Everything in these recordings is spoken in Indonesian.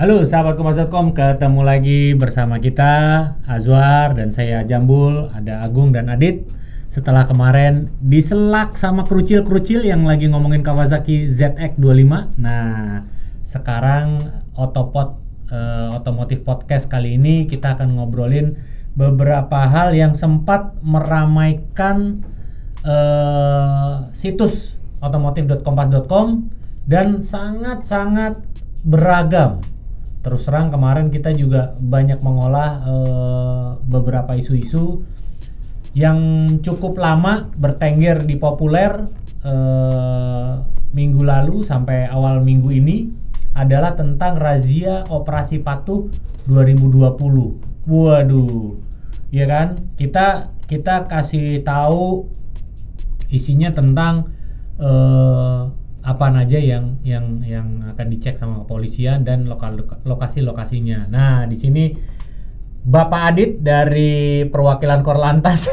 Halo sahabat Kompas.com, ketemu lagi bersama kita Azwar dan saya Jambul, ada Agung dan Adit. Setelah kemarin diselak sama kerucil-kerucil yang lagi ngomongin Kawasaki ZX25. Nah, sekarang Otomotif Podcast kali ini kita akan ngobrolin beberapa hal yang sempat meramaikan situs otomotif.kompas.com dan sangat-sangat beragam. Terus terang kemarin kita juga banyak mengolah beberapa isu-isu yang cukup lama bertengger di populer minggu lalu sampai awal minggu ini adalah tentang razia operasi patuh 2020. Waduh, ya kan? Kita kasih tahu isinya tentang apa aja yang akan dicek sama kepolisian dan lokasi-lokasinya. Nah, di sini Bapak Adit dari perwakilan Korlantas,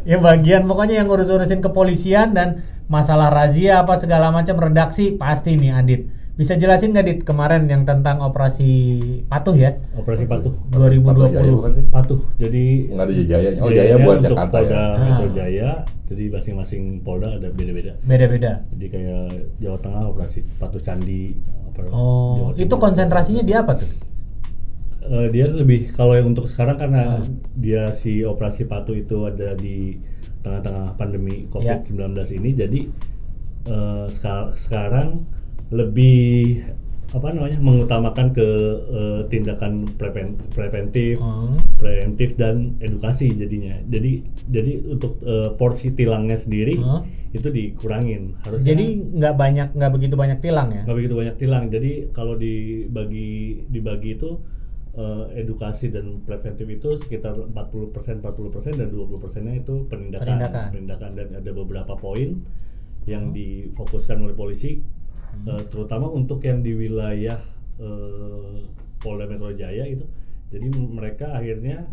yang bagian pokoknya yang urus-urusin kepolisian dan masalah razia apa segala macam redaksi pasti nih Adit. Bisa jelasin nggak Dit kemarin yang tentang operasi patuh ya? Operasi patuh 2020 patuh. Jadi nggak ada Jayanya. Oh, Jaya buat untuk Jakarta Polda ya. Metro Jaya. Jadi masing-masing Polda ada beda-beda. Beda-beda. Jadi kayak Jawa Tengah operasi patuh candi. Oh, Jawa itu Timur, konsentrasinya di apa tuh? Dia lebih kalau yang untuk sekarang karena dia si operasi patuh itu ada di tengah-tengah pandemi COVID-19 ini, jadi sekarang lebih mengutamakan ke tindakan preventif dan edukasi jadinya. Jadi untuk porsi tilangnya sendiri itu dikurangin harusnya. Jadi nggak begitu banyak tilang ya? Nggak begitu banyak tilang. Jadi kalau dibagi itu edukasi dan preventif itu sekitar 40% dan 20%-nya itu penindakan dan ada beberapa poin yang difokuskan oleh polisi. Terutama untuk yang di wilayah Polda Metro Jaya itu, jadi mereka akhirnya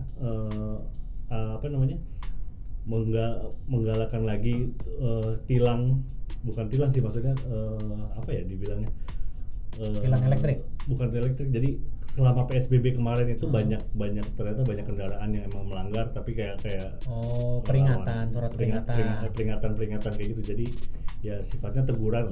menggalakkan lagi bukan tilang sih maksudnya dibilangnya Tilang elektrik? Bukan elektrik. Jadi selama PSBB kemarin itu ternyata banyak kendaraan yang emang melanggar, tapi kayak peringatan, surat peringatan kayak gitu. Jadi ya sifatnya teguran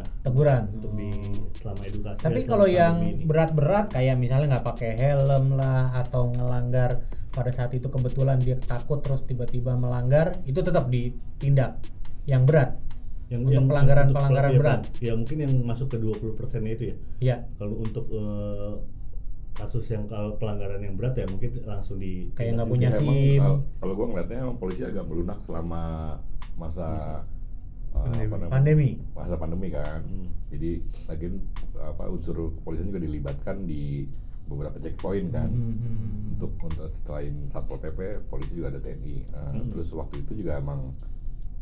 untuk di selama edukasi. Tapi kalau yang berat-berat kayak misalnya nggak pakai helm lah atau ngelanggar pada saat itu kebetulan dia takut terus tiba-tiba melanggar, itu tetap ditindak yang berat. Untuk pelanggaran berat. Ya mungkin yang masuk ke 20%-nya itu ya. Iya. Kalau untuk kasus yang kalau pelanggaran yang berat ya mungkin langsung di kayak nggak punya SIM. Kalau gue ngeliatnya polisi agak melunak selama masa pandemi kan. Jadi lagi unsur kepolisian juga dilibatkan di beberapa checkpoint kan. Untuk selain Satpol PP, polisi juga ada TNI. Terus waktu itu juga emang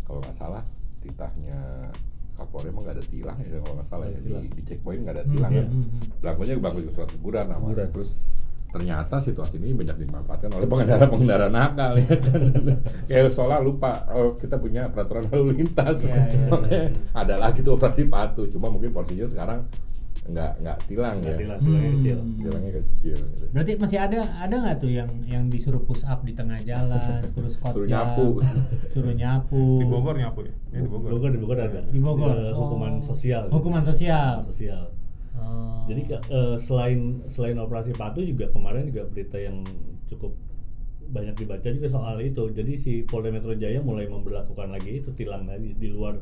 kalau nggak salah titahnya Kapolri emang nggak ada tilang ya kalau nggak salah ya, di checkpoint nggak ada tilang ya. Belangkonya surat teguran namanya. Terus ternyata situasi ini banyak dimanfaatkan oleh pengendara nakal ya kan. Kayak seolah lupa kita punya peraturan lalu lintas. Makanya ada lagi tuh operasi patuh, cuma mungkin porsinya sekarang nggak tilang ya. Tilangnya kecil gitu. Berarti masih ada nggak tuh yang disuruh push up di tengah jalan, suruh nyapu. Di Bogor nyapu ya? Di Bogor ada. Di Bogor. Hukuman sosial. Jadi selain operasi patuh juga kemarin juga berita yang cukup banyak dibaca juga soal itu. Jadi si Polda Metro Jaya mulai memberlakukan lagi itu tilang tadi di luar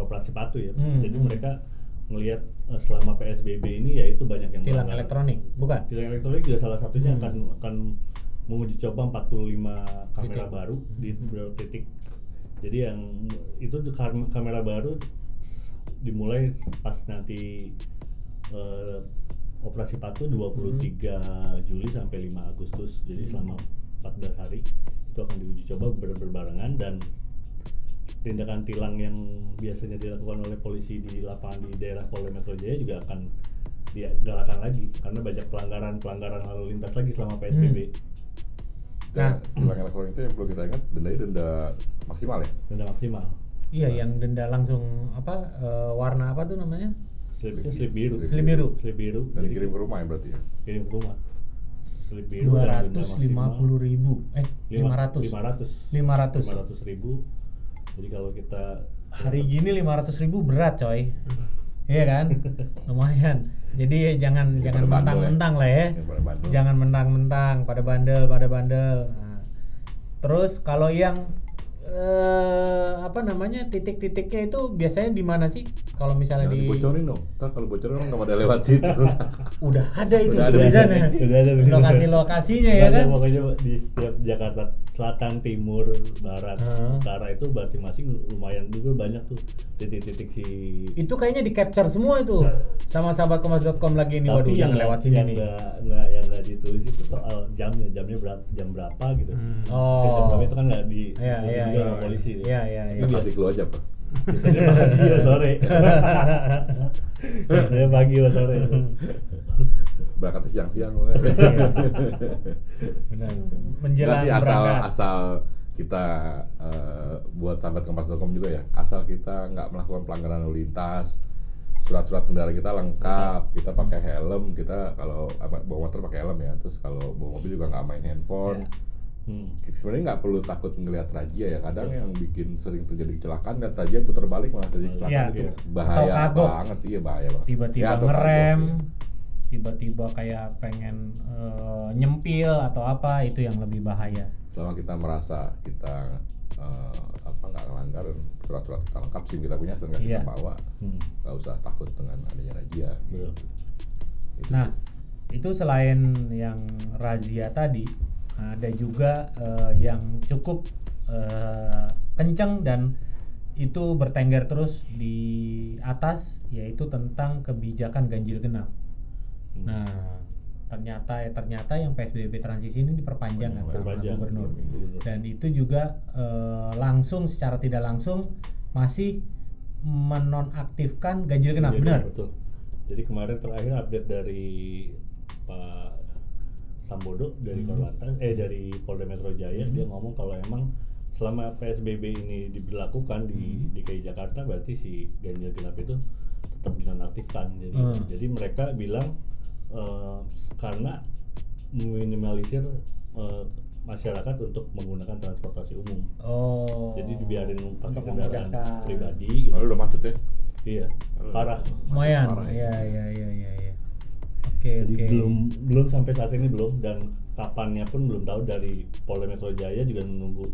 operasi patuh ya. Jadi mereka melihat selama PSBB ini ya itu banyak yang tilang elektronik, bukan? Tilang elektronik juga salah satunya akan menguji coba 45 kamera baru di beberapa titik. Jadi yang itu kamera baru dimulai pas nanti operasi patuh 23 Juli sampai 5 Agustus. Jadi selama 14 hari itu akan diuji coba berbarengan, dan tindakan tilang yang biasanya dilakukan oleh polisi di lapangan di daerah Polda Metro Jaya juga akan digalakan lagi karena banyak pelanggaran lalu lintas lagi selama PSBB. Nah, tilang elektronik itu yang perlu kita ingat denda maksimal ya? Denda maksimal. Iya, yang denda langsung warna apa tuh namanya? Slip biru. Slip biru. Slip biru. Dan dikirim ke rumah ya berarti ya? Kirim ke rumah. Slip biru dan denda maksimal 550.000. Jadi kalau kita hari gini 500.000 berat coy. Iya kan? Lumayan. Jadi jangan mentang-mentang lah ya. Jangan mentang-mentang pada bandel. Nah, terus kalau yang titik-titiknya itu biasanya di mana sih? Kalau misalnya dibocorin dong. Ntar kalau bocorin orang nggak pada lewat situ. Udah ada itu Udah di sana. Udah ada Lokasi-lokasinya ya kan? Pokoknya di setiap Jakarta Selatan, Timur, Barat, Utara itu berarti masih lumayan juga banyak tuh titik-titik si. Itu kayaknya di capture semua itu sama sahabatkompas.com lagi ini. Waduh, jangan lewat sini nih. Yang nggak ditulis itu soal jam berapa gitu. Jam berapa itu kan nggak di juga polisi. Iya. Kita kasih clue aja, Pak. Biasanya pagi atau sore. Biasanya pagi atau sore. Berangkat siang-siang. Benar. Menjelang sih asal kita buat sahabat kompas.com juga ya. Asal kita nggak melakukan pelanggaran lalu lintas, surat-surat kendaraan kita lengkap, kita pakai helm, kita kalau bawa motor pakai helm ya. Terus kalau bawa mobil juga nggak main handphone. Sebenarnya nggak perlu takut ngelihat razia ya. Kadang yang bikin sering terjadi kecelakaan dan razia putar balik malah terjadi kecelakaan itu bahaya banget. Iya, bahaya banget. Tiba-tiba ngerem, tiba-tiba kayak pengen nyempil atau apa, itu yang lebih bahaya. Selama kita merasa kita nggak melanggar, surat-surat kita lengkap, SIM kita punya, sehingga kita bawa, nggak usah takut dengan adanya razia. Gitu. Nah, itu selain yang razia tadi, ada juga yang cukup kencang dan itu bertengger terus di atas, yaitu tentang kebijakan ganjil genap. Nah, ternyata yang PSBB transisi ini diperpanjang sama gubernur. Dan itu juga secara tidak langsung masih menonaktifkan ganjil genap, benar? Betul. Jadi kemarin terakhir update dari Pak Sambodo dari Korlantas, dari Polda Metro Jaya, dia ngomong kalau emang selama PSBB ini diberlakukan di DKI Jakarta, berarti si ganjil genap itu tetap dinonaktifkan. Jadi mereka bilang karena meminimalisir masyarakat untuk menggunakan transportasi umum. Jadi dibiarin pakai kendaraan pribadi. Lalu udah macet ya? Iya, parah. Lumayan. Iya. Jadi belum sampai saat ini belum, dan kapannya pun belum tahu. Dari Polda Metro Jaya juga menunggu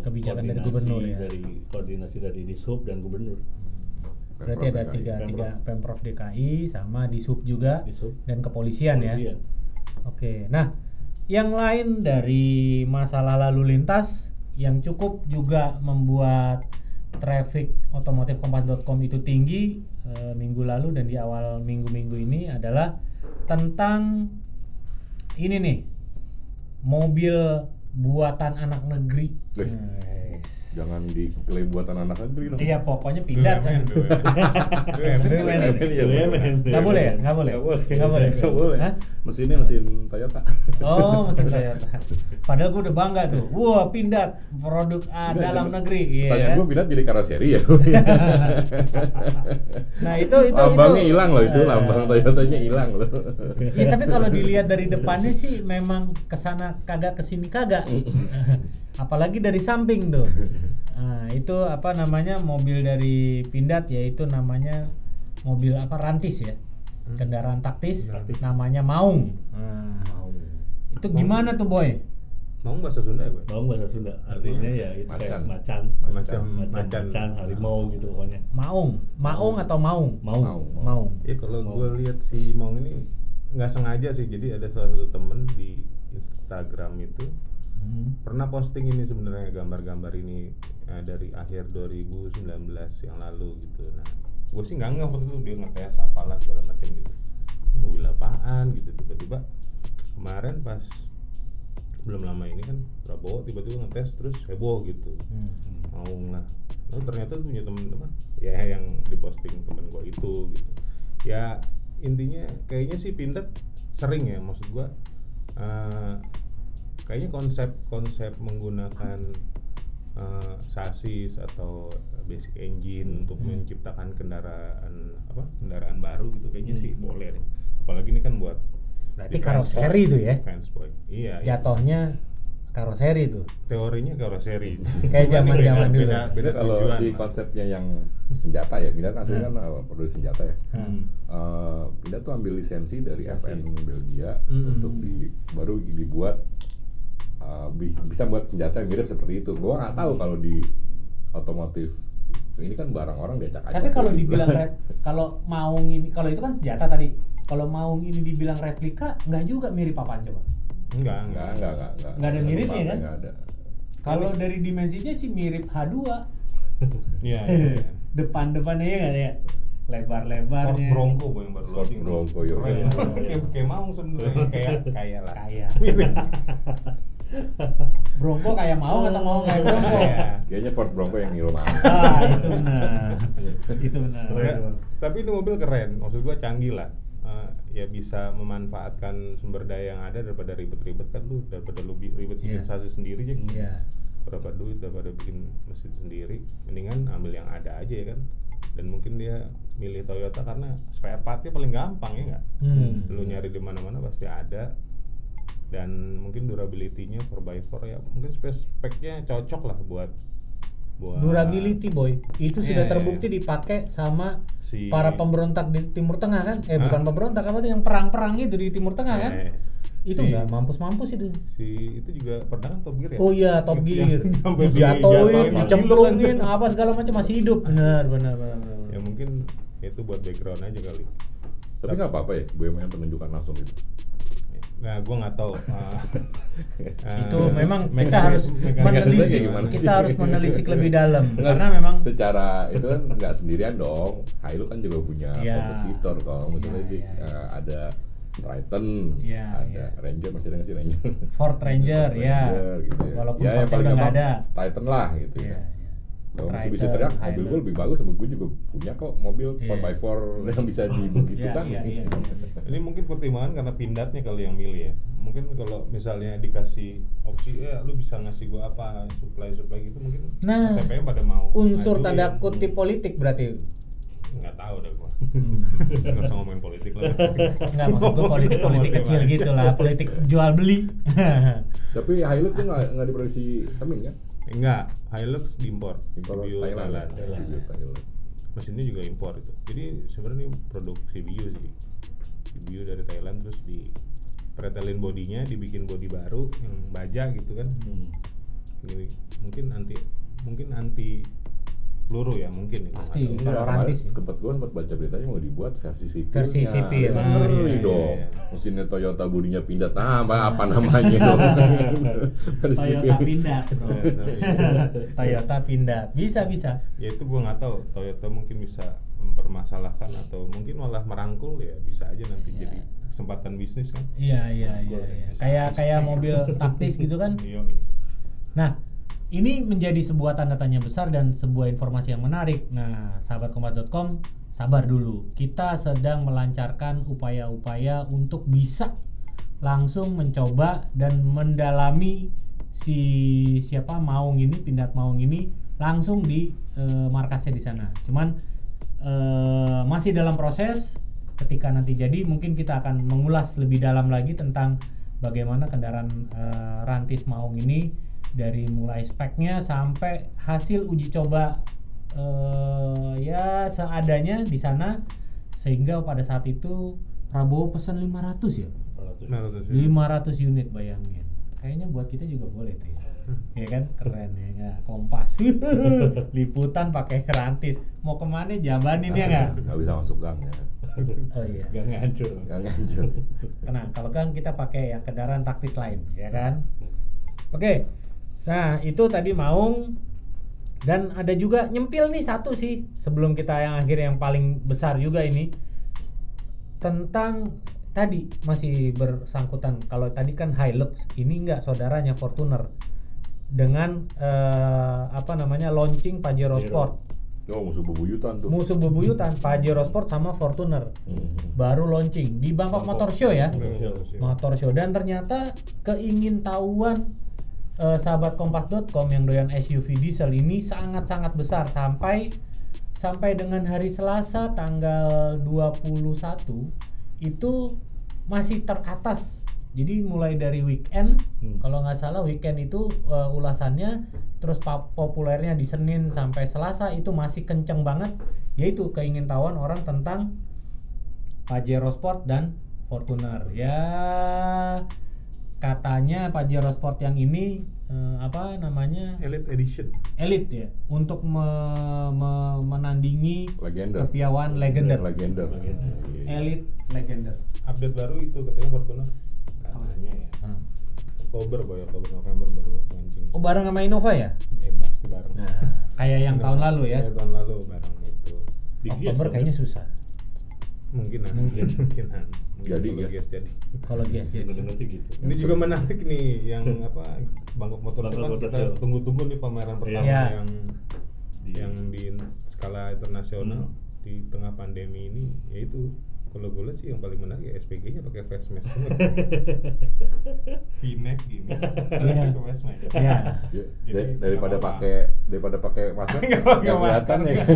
kebijakan dari gubernur ya. Dari koordinasi dari Dishub dan gubernur. Berarti ada tiga Pemprov DKI sama Dishub juga, dan kepolisian ya. Oke. Nah, yang lain dari masalah lalu lintas yang cukup juga membuat traffic otomotif kompas.com itu tinggi minggu lalu dan di awal minggu ini adalah tentang ini nih, mobil buatan anak negeri. Jangan diklaim buatan anak negeri dong. Iya, pokoknya pindah. BUMN. Nggak boleh ya? Nggak boleh. Hah? Mesinnya mesin Toyota. Oh, mesin Toyota. Padahal gue udah bangga tuh. Wah, Pindad produk dalam negeri. Tanya gue Pindad jadi karoseri ya. Nah, itu lambangnya hilang loh, itu lambang Toyotanya hilang loh. Iya, tapi kalau dilihat dari depannya sih memang kesana kagak kesini kagak. Apalagi dari samping tuh. Nah, itu mobil dari Pindad, yaitu namanya mobil Rantis ya. Kendaraan taktis. Namanya Maung. Maung. Itu gimana tuh, Boy? Maung bahasa Sunda ya, Boy? Maung bahasa Sunda. Artinya ya itu kayak macan harimau gitu pokoknya. Maung atau Maung? Maung. Iya, kalau gue lihat si Maung ini nggak sengaja sih. Jadi ada salah satu temen di Instagram itu pernah posting ini sebenarnya, gambar-gambar ini dari akhir 2019 yang lalu gitu. Nah, gue sih nggak waktu itu dia ngetes apalah segala macam gitu, mobil apaan gitu. Tiba-tiba kemarin pas belum lama ini kan Prabowo tiba-tiba ngetes terus heboh gitu. Maung lah. Lalu ternyata punya temen ya yang diposting temen gue itu gitu. Ya intinya kayaknya sih Pindad sering ya, maksud gue kayaknya konsep menggunakan sasis atau basic engine untuk menciptakan kendaraan baru gitu, kayaknya sih boleh deh. Apalagi ini kan buat Berarti karoseri itu ya? Fansport. Iya. Jatuhnya karoseri itu. Teorinya karoseri. Kayak zaman-zaman dulu. Beda kalau tujuan. di konsepnya yang senjata ya, Pindad kan kan produksi senjata ya. Pindad tuh ambil lisensi dari FN Belgia untuk baru dibuat bisa buat senjata yang mirip seperti itu. Gua nggak tahu kalau di otomotif ini kan barang orang diacak-acak. Tapi kalau dibilang kalau Maung ini, kalau itu kan senjata tadi. Kalau Maung ini dibilang replika, nggak juga mirip apaan coba? Enggak. Nggak ada miripnya kan? Nggak ada. Kalau dari dimensinya sih mirip H2. Iya. Depan-depannya ya nggak ya? Lebar-lebarnya. Ford Bronco yang baru Ford launching. Bronco, ya. Kayak Maung sebenarnya kayak lah. Kayak. Bronco kayak Maung atau Maung kayak Bronco? Kayaknya Ford Bronco yang niru Maung. Itu benar. Itu benar. Tapi ini mobil keren, maksud gua canggih lah. Ya bisa memanfaatkan sumber daya yang ada daripada ribet-ribet kan lu, daripada lu ribet bikin sasis sendiri aja. Iya. Berapa duit daripada bikin mesin sendiri, mendingan ambil yang ada aja ya kan. Dan mungkin dia milih Toyota karena spare partnya paling gampang ya nggak? Lu nyari di mana-mana pasti ada. Dan mungkin durability-nya 4x4 ya, mungkin speknya cocok lah buat durability boy. Itu sudah terbukti dipakai sama para pemberontak di Timur Tengah kan? Bukan pemberontak, apa tuh yang perang-perang itu di Timur Tengah kan? Itu nggak mampus-mampus itu. Itu juga pernah kan Top Gear ya? Oh iya, Top Gear. Dijatuhin, dicemplungin, apa segala macam masih hidup. Benar. Ya mungkin itu buat background aja kali. Tapi nggak apa-apa ya, BUMN penunjukan langsung gitu. Nah, gue nggak tahu. Itu memang kita harus menelisik lebih dalam. Karena memang secara itu kan nggak sendirian dong. Hilux kan juga punya kompetitor kalau misalnya ada Triton, ada Ranger, masih ada nggak sih Ranger? Ford Ranger, gitu ya. Walaupun ya, Ford udah nggak ada. Titan lah gitu ya. Kalau masih bisa teriak, mobil gue lebih bagus, gue juga punya kok mobil 4x4 yang bisa begitu kan. Ini mungkin pertimbangan karena Pindatnya kali yang milih ya. Mungkin kalau misalnya dikasih opsi, lu bisa ngasih gue apa, supply gitu mungkin. Nah, TPM pada mau. Unsur tanda kutip politik berarti. Nggak tahu deh gua. Nggak usah ngomongin politik lah. Nggak, maksud gua politik kecil gitu lah, politik jual beli. Tapi Hilux tuh nggak diproduksi Temin kan? Enggak, Hilux diimpor. Impor Thailand. Mesinnya juga impor itu. Jadi sebenarnya ini produk CBU sih. CBU dari Thailand, terus di pretelin bodinya, dibikin bodi baru yang baja gitu kan. Ini mungkin anti peluru ya mungkin. Pasti kalau rantis. Tempat gue sempat baca beritanya mau dibuat versi sipil. Versi sipil. Ngeri dong. Mesinnya Toyota, bodinya Pindad. Apa namanya dong? Toyota Pindad, bro. Toyota Pindad. Bisa. Ya itu gue nggak tahu. Toyota mungkin bisa mempermasalahkan atau mungkin malah merangkul ya, bisa aja nanti jadi kesempatan bisnis kan. Iya. Kayak mobil taktis gitu kan. Nah, ini menjadi sebuah tanda tanya besar dan sebuah informasi yang menarik. Nah, sahabatkompas.com, sabar dulu. Kita sedang melancarkan upaya-upaya untuk bisa langsung mencoba dan mendalami Maung ini, Pindad Maung ini langsung di markasnya di sana. Cuman masih dalam proses. Ketika nanti jadi, mungkin kita akan mengulas lebih dalam lagi tentang bagaimana kendaraan rantis Maung ini dari mulai speknya sampai hasil uji coba ya seadanya di sana, sehingga pada saat itu Prabowo pesan 500 ya? 500 unit, bayangin. Kayaknya buat kita juga boleh tuh ya. Ya kan, keren ya, nggak? Kompas liputan pakai rantis, mau kemana jabanin ya nggak? Nggak bisa masuk gang ya. Oh iya, Gak ngancur. Tenang, kalau gang kita pakai yang kendaraan taktis lain, ya kan? Oke. Nah, itu tadi Maung. Dan ada juga nyempil nih satu sih, sebelum kita yang akhir yang paling besar juga ini, tentang tadi masih bersangkutan. Kalau tadi kan Hilux, ini enggak saudaranya Fortuner dengan launching Pajero Sport. Oh, musuh bebuyutan tuh. Musuh bebuyutan Pajero Sport sama Fortuner. Baru launching di Bangkok Motor Show ya. Motor Show, dan ternyata keingintahuan sahabat kompas.com yang doyan SUV diesel ini sangat-sangat besar sampai dengan hari Selasa tanggal 21 itu masih teratas. Jadi mulai dari weekend, kalau nggak salah weekend itu ulasannya, terus populernya di Senin sampai Selasa itu masih kenceng banget, yaitu keingintahuan orang tentang Pajero Sport dan Fortuner. Ya katanya Pajero Sport yang ini apa namanya? Elite Edition. Elite ya, untuk menandingi Legender. kepiawaian Legender. Elite Legender. Update baru itu katanya Fortuner. Katanya ya. Oktober November baru launching. Oh, bareng sama Innova ya? Pasti bareng. Nah, kayak yang tahun lalu ya. Kayak tahun lalu bareng itu. Oktober kayaknya susah. Mungkin. Jadi kalau ya. Gias jadi. Kalau Gias jadi. Dengar sih gitu. Ini juga menarik nih yang apa Bangkok Motor Show kan Motor kita Show. tunggu-tunggu nih pameran pertama Iya. yang di skala internasional di tengah pandemi ini, yaitu kalau gue lihat sih yang paling menarik ya SPG-nya pakai face mask semua. V-neck gini. Iya. Pakai face mask. Iya. Jadi Daripada nggak pakai masker nggak kelihatan ya kan.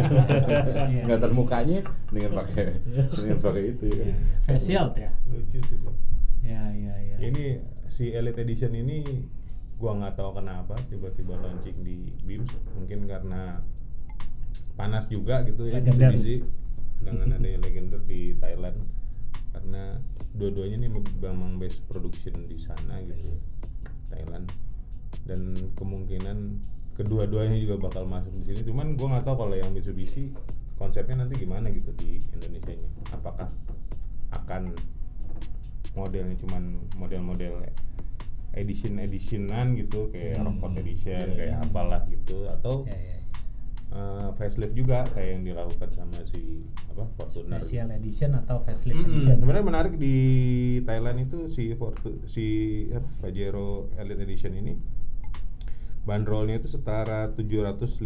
Iya. Kelihatan mukanya dengan pakai itu ya kan. Face shield ya. Lucu sih itu. Ya. Ini si Elite Edition ini gua nggak tahu kenapa tiba-tiba launching di BIMS, mungkin karena panas juga gitu ya Legender. Mitsubishi dengan adanya Legender di Thailand, karena dua-duanya ini memang base production di sana gitu Thailand, dan kemungkinan kedua-duanya juga bakal masuk di sini. Cuman gua nggak tahu kalau yang Mitsubishi konsepnya nanti gimana gitu di Indonesianya, apakah akan modelnya cuman model-model edition-editionan gitu kayak Rockford Edition kayak apalah gitu, atau facelift juga kayak yang dilakukan sama si Fortuner. Special edition atau facelift edition. Sebenarnya menarik di Thailand itu Pajero Elite Edition ini bandrolnya itu setara 755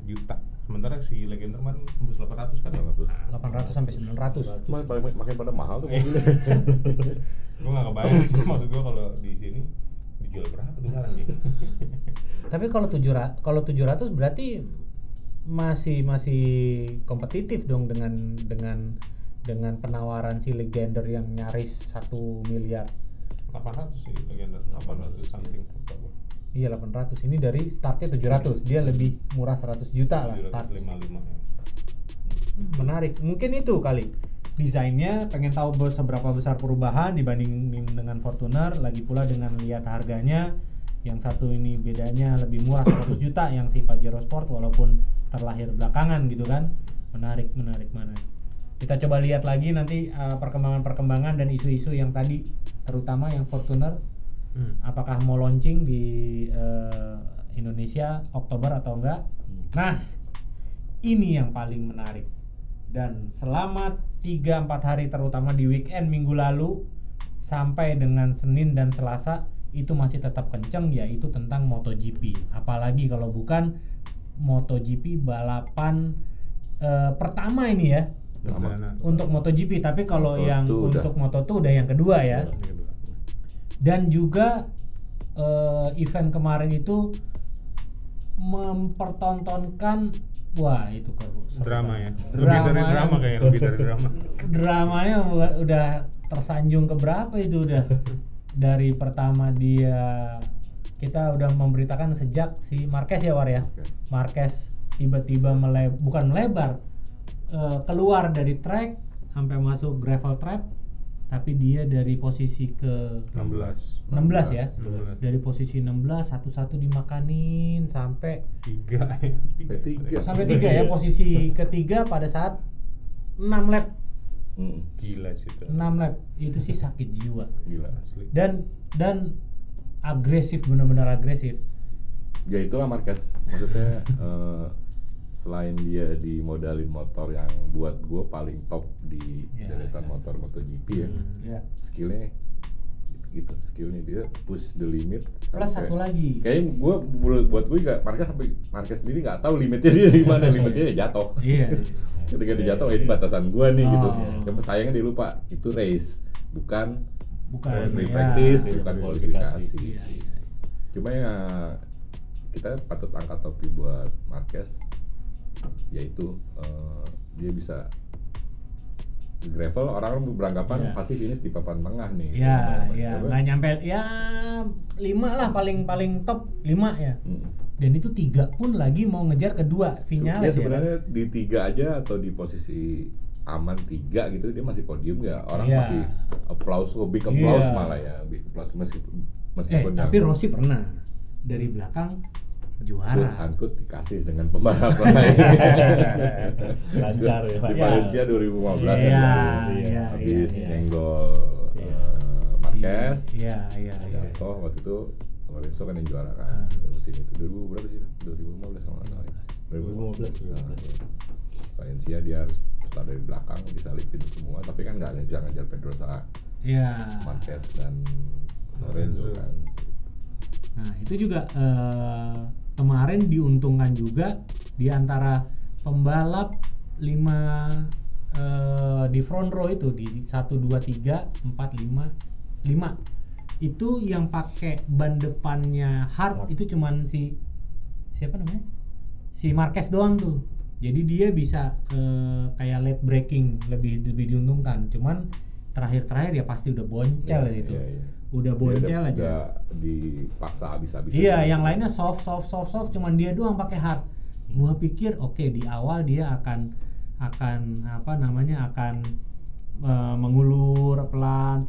juta. Sementara si Legender kan tembus 800 kan ya? 800 sampai 900. Makin pada mahal tuh mobilnya. Gue gak kebayang sih, maksud gue kalau di sini dijual berapa tuh barang gitu. Tapi kalau 700 berarti masih kompetitif dong dengan penawaran si Legender yang nyaris 1 miliar. 800 sih Legender, 800 something. Iya 800. Ini dari startnya 700. Dia lebih murah 100 juta lah start. 755 ya. Menarik. Mungkin itu kali. Desainnya pengen tahu seberapa besar perubahan dibanding dengan Fortuner, lagi pula dengan lihat harganya. Yang satu ini bedanya lebih murah 100 juta yang si Pajero Sport walaupun terlahir belakangan gitu kan. Menarik. Kita coba lihat lagi nanti perkembangan dan isu-isu yang tadi, terutama yang Fortuner. Apakah mau launching di Indonesia Oktober atau enggak? Nah, ini yang paling menarik. Dan selama 3-4 hari terutama di weekend minggu lalu sampai dengan Senin dan Selasa itu masih tetap kenceng, yaitu tentang MotoGP. Apalagi kalau bukan MotoGP balapan pertama ini ya. Untuk MotoGP, tapi kalau Moto2 yang untuk Moto2 udah yang kedua ya. Dan juga event kemarin itu mempertontonkan, wah itu Drama ya. Lebih dari drama. Dramanya udah tersanjung ke berapa itu udah. Dari pertama kita udah memberitakan sejak si Marquez ya War ya. Marquez tiba-tiba bukan melebar, keluar dari track sampai masuk gravel trap, tapi dia dari posisi ke 16 ya. 16. Dari posisi 16 satu-satu dimakanin sampai 3 sampai 3 ya, posisi ketiga pada saat 6 lap. Gila sih itu. 6 lap itu sih sakit jiwa. Gila. Asli. Dan agresif, benar-benar agresif. Ya itulah Marquez. Maksudnya selain dia dimodalin motor yang buat gue paling top di deretan motor MotoGP ya. Skillnya gitu, skillnya dia push the limit. Plus satu lagi. Kayaknya buat gue juga Marquez sendiri nggak tahu limitnya dia di mana. Limitnya dia jatuh. Iya. Ketika dia jatuh, ini batasan gue nih gitu. Yang sayangnya dia lupa itu race, bukan Bukan practice, ya. bukan kualifikasi. Iya. Cuma ya kita patut angkat topi buat Marquez, yaitu dia bisa gravel, orang beranggapan pasti finish di papan tengah nih. Iya, nggak nyampe ya 5 lah paling top 5 ya. Dan itu 3 pun lagi mau ngejar kedua Viñales. Ya sebenarnya di 3 aja atau di posisi aman 3 gitu dia masih podium ya. Orang masih applause, big applause malah ya, big applause meskipun tapi Rossi pernah dari belakang juara. Angkut dikasih dengan pembalap lain. Lancar ya. Di Valencia 2015 habis nyenggol Marquez. Jatuh waktu itu Lorenzo kan yang juara kan. Musim itu 2000 berapa sih? 2015 kalau nggak salah. 2015. Valencia dia harus start dari belakang disalipin semua, tapi kan nggak bisa ngejar Pedrosa, Marquez dan Lorenzo kan. Nah itu juga kemarin diuntungkan juga di antara pembalap 5 di front row itu di 1, 2, 3, 4, 5 itu yang pakai ban depannya hard itu cuman siapa namanya? Si Marquez doang tuh. Jadi dia bisa kayak late braking lebih diuntungkan. Cuman terakhir ya pasti udah boncel itu. Udah boncel aja. Udah dipaksa habis-habisan. Iya, yang lainnya soft, cuman dia doang pakai hard. Gua pikir di awal dia akan mengulur pelan.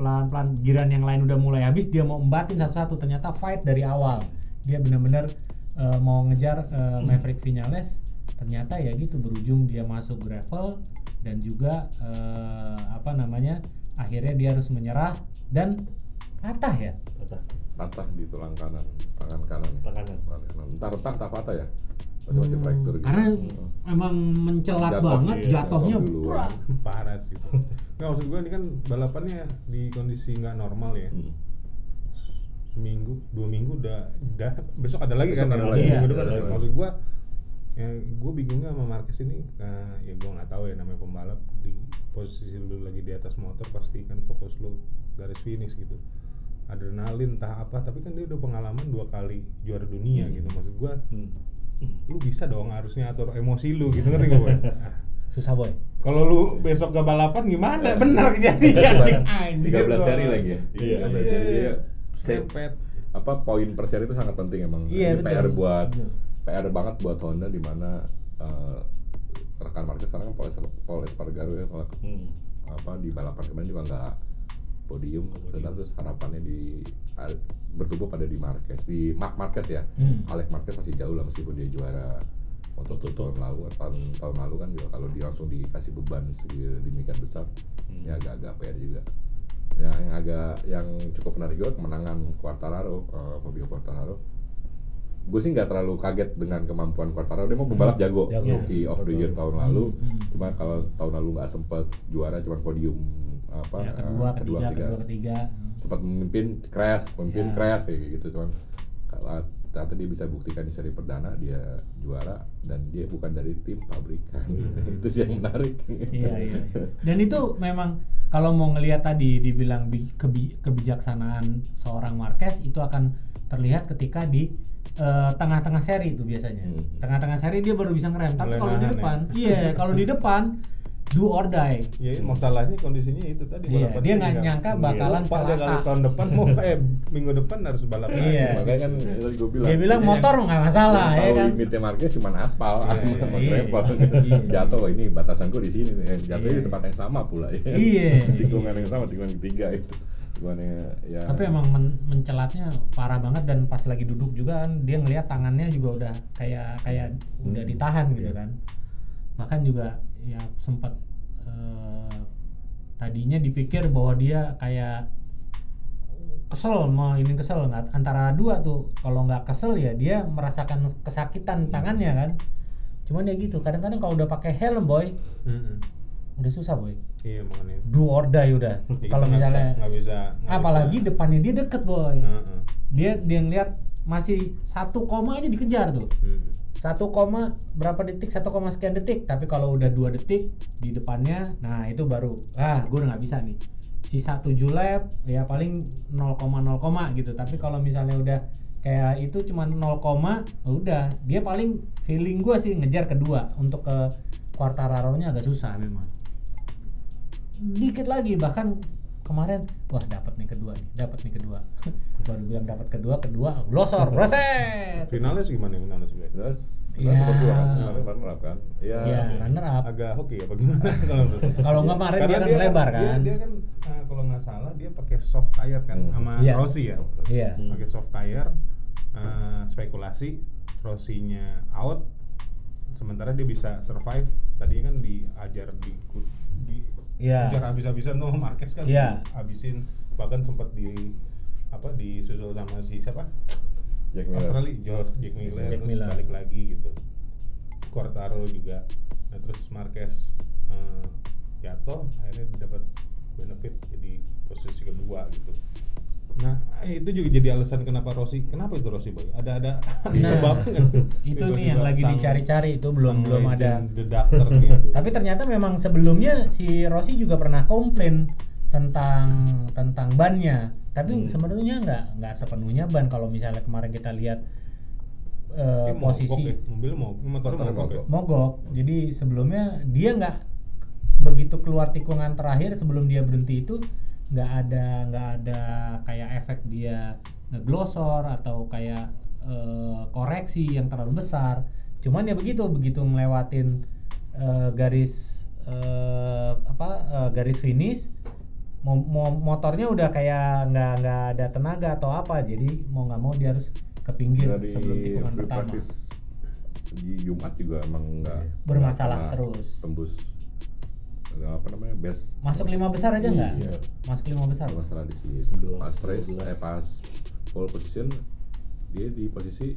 Giran yang lain udah mulai habis, dia mau embatin satu-satu. Ternyata fight dari awal. Dia benar-benar mau ngejar Maverick Viñales. Ternyata ya gitu berujung dia masuk gravel dan juga akhirnya dia harus menyerah dan patah di tulang kanan, tangan kanan. Entar tak patah ya. Masih fracture gitu. Karena emang mencelat banget jatuhnya parah sih. Nggak, maksud gue ini kan balapannya di kondisi nggak normal ya. Seminggu, 2 minggu udah besok ada lagi kan minggu depan. Maksud gue ya gue bingungnya sama Marquez ini ya gue nggak tahu ya, namanya pembalap di posisi lu lagi di atas motor pasti kan fokus lu garis finish gitu, adrenalin entah apa, tapi kan dia udah pengalaman 2 kali juara dunia gitu. Maksud gue lu bisa dong harusnya atur emosi lu gitu, ngerti gak boy? Susah boy. Kalau lu besok gak balapan gimana? Benar kejadian. 13 seri lagi ya. 13 seri ya. Sepet. Poin per seri itu sangat penting emang. Iya, PR banget buat Honda, di mana rekan Marquez sekarang kan Paul Espargaro ya, di balapan kemarin juga nggak podium, terus harapannya bertumbuh pada di Marquez, di Marc Marquez ya. Alex Marquez masih jauh lah meskipun dia juara Moto2 tahun lalu kan juga, kalau dia langsung dikasih beban sedemikian besar ya agak PR juga. Ya, yang cukup menarik juga kemenangan Fabio Quartararo. Gue sih nggak terlalu kaget dengan kemampuan Quartararo, dia mau pembalap jago, Rookie of the Year tahun lalu. Cuma kalau tahun lalu nggak sempet juara, cuma podium kedua, ketiga. Sempat memimpin crash kayak gitu, cuman ternyata dia bisa buktikan di seri perdana dia juara dan dia bukan dari tim pabrikan. Itu sih yang menarik. Iya. Dan itu memang kalau mau ngelihat tadi dibilang kebijaksanaan seorang Marquez itu akan terlihat ketika di tengah-tengah seri itu biasanya. Tengah-tengah seri dia baru bisa ngerem. Tapi kalau di depan, kalau di depan do or die. Iya, masalahnya kondisinya itu tadi balapan. Dia nggak nyangka bakalan celaka. Tahun depan minggu depan harus balap. Iya. Makanya kan gue bilang. Dia bilang motor nggak masalah ya kan. Limitnya Marquez cuma aspal, sama gravel. Jatuh ini batasanku di sini. Jatuhnya di tempat yang sama pula ya. Iya. Tikungan yang sama, tikungan ketiga itu. Ya. Tapi emang mencelatnya parah banget, dan pas lagi duduk juga kan dia ngelihat tangannya juga udah kayak udah ditahan gitu kan. Bahkan juga ya sempat tadinya dipikir bahwa dia kayak kesel nggak, antara dua tuh. Kalau nggak kesel ya dia merasakan kesakitan tangannya kan. Cuman ya gitu, kadang-kadang kalau udah pakai helm boy udah susah boy. Iya makanya. Do or die udah. Kalau misalnya nggak bisa. Apalagi depannya dia deket boy. Dia ngeliat masih 1 koma aja dikejar tuh. 1 koma berapa detik, 1 koma sekian detik. Tapi kalau udah 2 detik di depannya, nah itu baru gue udah nggak bisa nih. Sisa 7 lap ya paling 0,0 gitu. Tapi kalau misalnya udah kayak itu cuma 0, udah dia paling feeling gua sih ngejar kedua. Untuk ke Quartararo-nya agak susah memang. Dikit lagi bahkan kemarin wah dapat nih kedua. Baru bilang dapat kedua glosor, breset. Finalnya gimana finalnya sebenarnya? Jelas, Iya. super dua kan, kemarin runner up kan. Iya. Iya, runner up. Agak hoki apa gimana kalau menurut lu? Kalau nggak kemarin dia Karena kan lebar kan. Dia kan kalau nggak salah dia pakai soft tire kan sama Iya. Rossi ya. Iya. Pakai soft tire, spekulasi Rossinya out, sementara dia bisa survive. Tadinya kan diajar Iya. ajar habis-habisan tuh Marquez kan, Iya. habisin, bahkan sempat disusul sama si siapa? Jack Miller. Australia, Jack Miller, Jack terus Miller. balik lagi gitu. Quartararo juga. Nah, terus Marquez jatuh, akhirnya dapat benefit jadi posisi kedua gitu. Nah, itu juga jadi alasan kenapa Rossi boy? Ada sebabnya kan? Itu nih yang lagi dicari-cari itu belum ada. The Doctor nih. aduh. Tapi ternyata memang sebelumnya si Rossi juga pernah komplain tentang bannya. Tapi sebenarnya nggak sepenuhnya ban. Kalau misalnya kemarin kita lihat Dia posisi motornya mogok ya? mogok. Jadi sebelumnya dia nggak begitu keluar tikungan terakhir sebelum dia berhenti itu nggak ada kayak efek dia ngeglosor atau kayak koreksi yang terlalu besar. Cuman ya begitu ngelewatin garis finish, motornya udah kayak nggak ada tenaga atau apa, jadi mau nggak mau dia harus ke pinggir Dari sebelum tikungan free pertama. practice di Jumat juga emang nggak Bermasalah pernah terus. tembus best Masuk 5 besar aja nggak? Iya. Masuk 5 besar. masalah di sini 11, pas race 12. pas pole position dia di posisi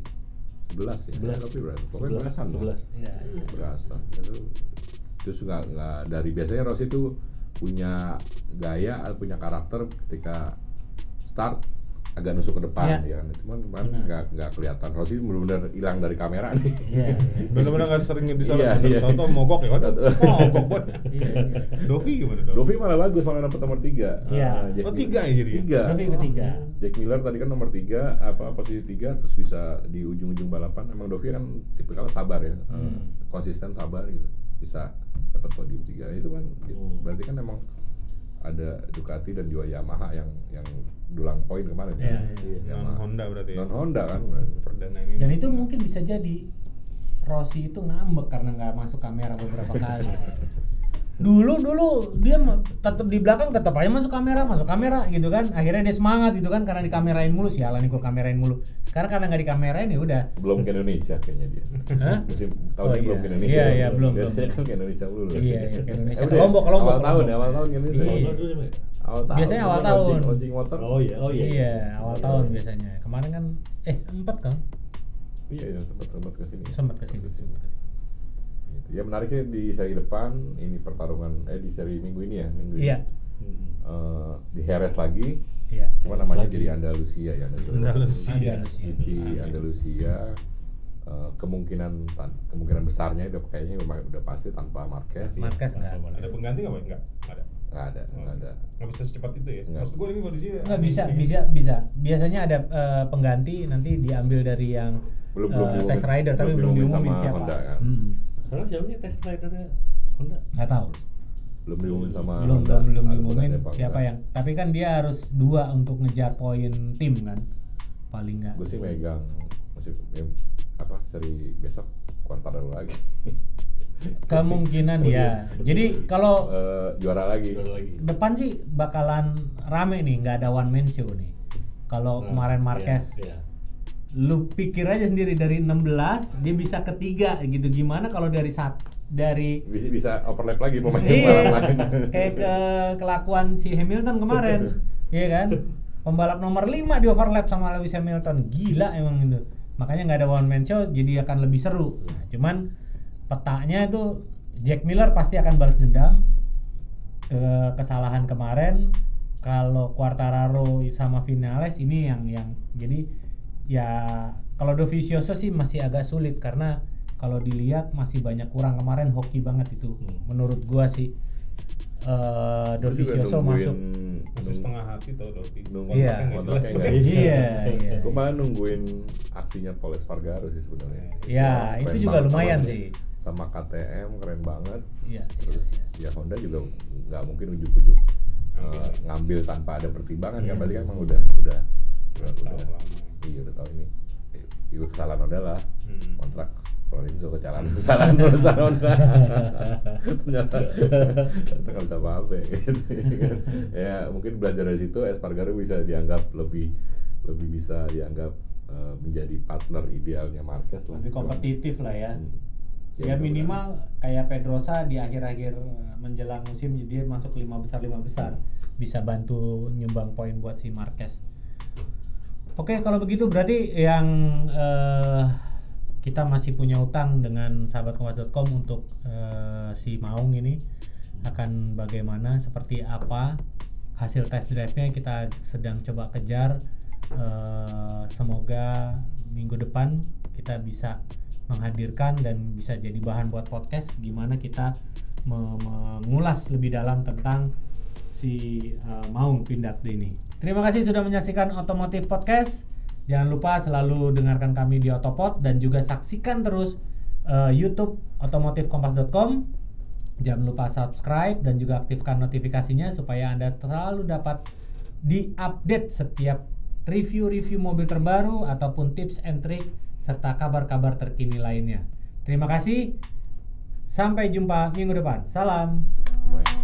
11 ya 11. tapi berapa pokoknya belasan dong 11. Iya. belasan terus nggak dari biasanya Rossi itu punya gaya punya karakter ketika start agak nusuk ke depan Iya. ya kan cuman kemarin nggak kelihatan Rossi benar-benar hilang dari kamera nih Iya. Bener-bener nggak sering disorot. Iya, iya. Contoh mogok ya, waduh, mogok boy. Iya. Dovi gimana Dovi? Dovi malah bagus malah dapat nomor 3 Iya. Oh, 3 ya jadi? 3 Dovi ketiga. Jack Miller tadi kan nomor 3 posisi 3 terus bisa di ujung-ujung balapan. Emang Dovi kan tipikalnya sabar ya, konsisten sabar gitu, bisa dapat podium 3 itu kan. Berarti kan emang ada Ducati dan juga Yamaha yang dulang poin kemarin Iya, ya. Non Honda berarti ya? Non Honda kan. Perdana ini. Dan itu mungkin bisa jadi Rossi itu ngambek karena nggak masuk kamera beberapa kali. Dulu dia tetap di belakang, tetap aja masuk kamera gitu kan. Akhirnya dia semangat gitu kan karena dikamerain mulu, sialan nih gua kamerain mulu. Sekarang karena nggak dikamerain ya udah. Belum ke Indonesia kayaknya dia. Hah? Musim tahun Oh, ini belum iya. ke Indonesia. Iya, belum. Biasanya kan ke Indonesia dulu. Iya, ke Indonesia. Udah Ke ya? Lombok. Awal tahun ke Indonesia. Iya. Awal tahun. Biasanya awal tahun. Launching motor. Oh iya. Iya, awal tahun biasanya. Kemarin kan 4 kan? Iya, sempat ke sini. Sempat ke sini. Gitu. Ya menariknya di seri depan ini pertarungan di seri minggu ini ya, Iya. Di Jerez lagi. Iya. Cuma namanya lagi. jadi Andalusia ya. Andalusia. GP Andalusia. Kemungkinan besarnya itu kayaknya udah pasti tanpa Marquez. Marquez nggak. Ada pengganti nggak boy? Nggak ada. Nggak ada. Nggak bisa secepat itu ya? Nggak. Maksud gue ini kondisi Nggak bisa. Biasanya ada pengganti nanti diambil dari yang Belum test rider tapi belum diumumin sama siapa. Honda kan. Sekarang siapa nih test ridernya Honda? Nggak tahu. Belum diumumin sama Belum Honda. diumumin Apa siapa enggak. yang. Tapi kan dia harus 2 untuk ngejar poin tim kan. Paling nggak. Gue sih megang seri besok Quartararo lagi. Kemungkinan ya. Jadi kalau Juara lagi. depan sih bakalan rame nih, nggak ada one man show nih. Kalau kemarin Marquez, Iya. lu pikir aja sendiri dari 16 dia bisa ketiga gitu. Gimana kalau dari Bisa overlap lagi pemainnya iya, lain. kayak kelakuan si Hamilton kemarin, iya kan? Pembalap nomor 5 di overlap sama Lewis Hamilton, gila emang itu. Makanya nggak ada one man show, jadi akan lebih seru. Nah, cuman petanya itu Jack Miller pasti akan balas dendam kesalahan kemarin. Kalau Quartararo sama Vinales ini yang jadi ya kalau Dovizioso sih masih agak sulit karena kalau dilihat masih banyak kurang. Kemarin hoki banget itu menurut gua sih. Dovizioso masuk masih setengah hati tau Dovi. Iya. Kontraknya nggak Iya. Gue malah nungguin aksinya Pol Espargaro sih sebenarnya. Ya, Keren itu juga banget lumayan sama, sih. Sama KTM keren banget. Iya. Terus ya Honda juga nggak mungkin ujuk-ujuk ngambil tanpa ada pertimbangan kan, berarti kan emang udah iya udah tahu ini. Itu kesalahan Honda lah. Kontrak Lorenzo kesalahan Honda. Ternyata nggak bisa apa-apa gitu. Ya mungkin belajar dari situ Espargaro bisa dianggap lebih bisa dianggap menjadi partner idealnya Marquez lah. Lebih kompetitif lah ya. Ya, Ya minimal kayak Pedrosa di akhir-akhir menjelang musim dia masuk 5 besar bisa bantu nyumbang poin buat si Marquez. Oke, kalau begitu berarti yang kita masih punya utang dengan sahabatkompas.com untuk si Maung ini akan bagaimana, seperti apa hasil test drive-nya kita sedang coba kejar. Semoga minggu depan kita bisa menghadirkan dan bisa jadi bahan buat podcast gimana kita mengulas lebih dalam tentang si Maung Pindad ini. Terima kasih sudah menyaksikan Otomotif Podcast. Jangan lupa selalu dengarkan kami di Otopod dan juga saksikan terus YouTube otomotifkompas.com. Jangan lupa subscribe dan juga aktifkan notifikasinya supaya Anda selalu dapat diupdate setiap review-review mobil terbaru ataupun tips and trick serta kabar-kabar terkini lainnya. Terima kasih. Sampai jumpa minggu depan. Salam. Baik.